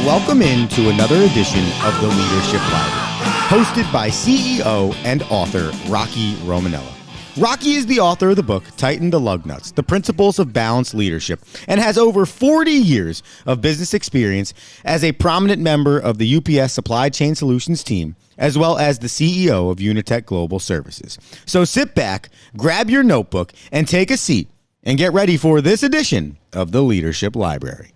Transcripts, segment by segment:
Welcome into another edition of the Leadership Library, hosted by CEO and author Rocky Romanella. Rocky is the author of the book Tighten the Lug Nuts, The Principles of Balanced Leadership, and has over 40 years of business experience as a prominent member of the UPS Supply Chain Solutions team, as well as the CEO of Unitech Global Services. So sit back, grab your notebook, and take a seat, and get ready for this edition of the Leadership Library.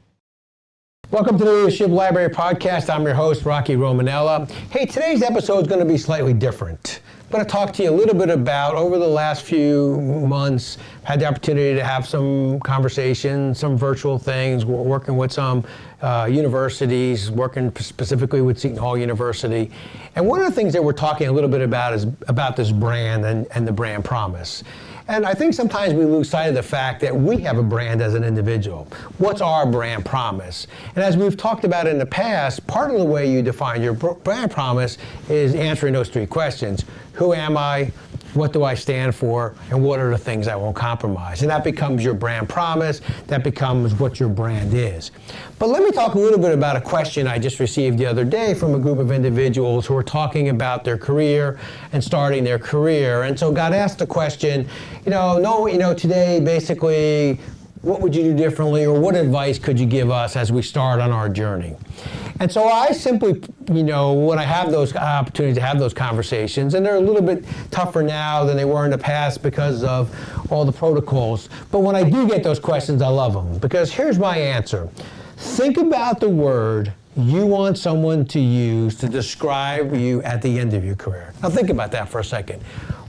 Welcome to the Leadership Library podcast. I'm your host, Rocky Romanella. Hey, today's episode is going to be slightly different. I'm going to talk to you a little bit about, over the last few months, had the opportunity to have some conversations, some virtual things, working with some universities, working specifically with Seton Hall University. And one of the things that we're talking a little bit about is about this brand and the brand promise. And I think sometimes we lose sight of the fact that we have a brand as an individual. What's our brand promise? And as we've talked about in the past, part of the way you define your brand promise is answering those three questions. Who am I? What do I stand for? And what are the things I won't compromise? And that becomes your brand promise. That becomes what your brand is. But let me talk a little bit about a question I just received the other day from a group of individuals who are talking about their career and starting their career. And so got asked the question, today basically, what would you do differently, or what advice could you give us as we start on our journey? And so I simply, when I have those opportunities to have those conversations, and they're a little bit tougher now than they were in the past because of all the protocols, but when I do get those questions, I love them. Because here's my answer. Think about the word you want someone to use to describe you at the end of your career. Now think about that for a second.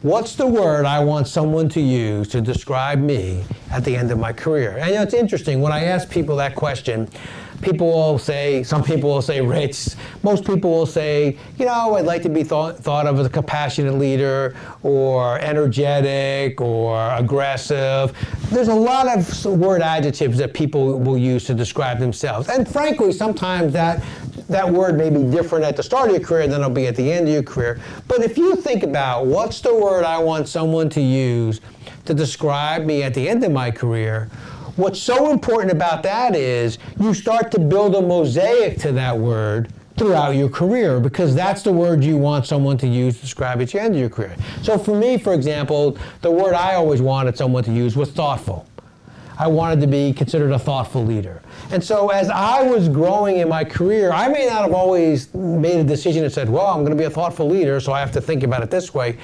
What's the word I want someone to use to describe me at the end of my career? And it's interesting, when I ask people that question, some people will say rich, most people will say, I'd like to be thought of as a compassionate leader, or energetic, or aggressive. There's a lot of word adjectives that people will use to describe themselves. And frankly, sometimes that word may be different at the start of your career than it'll be at the end of your career. But if you think about what's the word I want someone to use to describe me at the end of my career, what's so important about that is you start to build a mosaic to that word throughout your career, because that's the word you want someone to use to describe at the end of your career. So for me, for example, the word I always wanted someone to use was thoughtful. I wanted to be considered a thoughtful leader. And so as I was growing in my career, I may not have always made a decision and said, well, I'm going to be a thoughtful leader, so I have to think about it this way.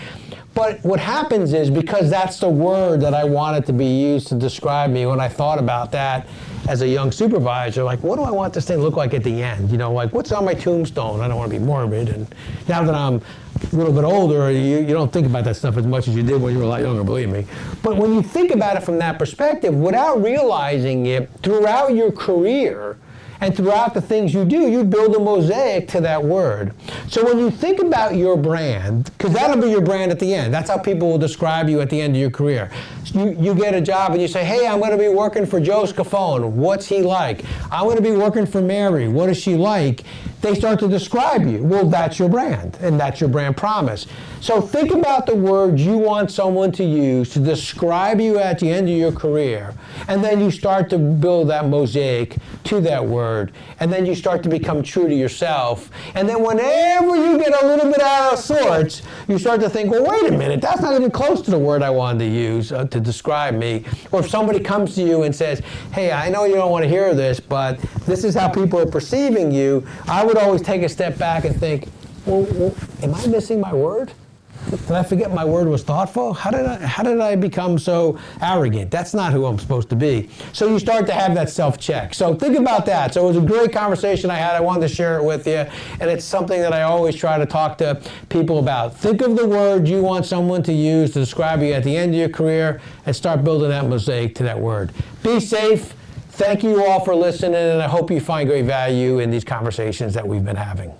But what happens is, because that's the word that I wanted to be used to describe me, when I thought about that as a young supervisor, like, what do I want this thing to look like at the end? What's on my tombstone? I don't want to be morbid. And now that I'm a little bit older, you don't think about that stuff as much as you did when you were a lot younger, believe me. But when you think about it from that perspective, without realizing it, throughout your career, and throughout the things you do, you build a mosaic to that word. So when you think about your brand, because that'll be your brand at the end. That's how people will describe you at the end of your career. You get a job and you say, hey, I'm going to be working for Joe Scafone. What's he like? I'm going to be working for Mary. What is she like? They start to describe you. Well, that's your brand, and that's your brand promise. So think about the words you want someone to use to describe you at the end of your career, and then you start to build that mosaic to that word, and then you start to become true to yourself. And then whenever you get a little bit out of sorts, you start to think, well, wait a minute, that's not even close to the word I wanted to use to describe me. Or if somebody comes to you and says, hey, I know you don't want to hear this, but this is how people are perceiving you, I would always take a step back and think, well, am I missing my word? Did I forget my word was thoughtful? How did I become so arrogant? That's not who I'm supposed to be. So you start to have that self-check. So think about that. So it was a great conversation I had. I wanted to share it with you. And it's something that I always try to talk to people about. Think of the word you want someone to use to describe you at the end of your career, and start building that mosaic to that word. Be safe. Thank you all for listening, and I hope you find great value in these conversations that we've been having.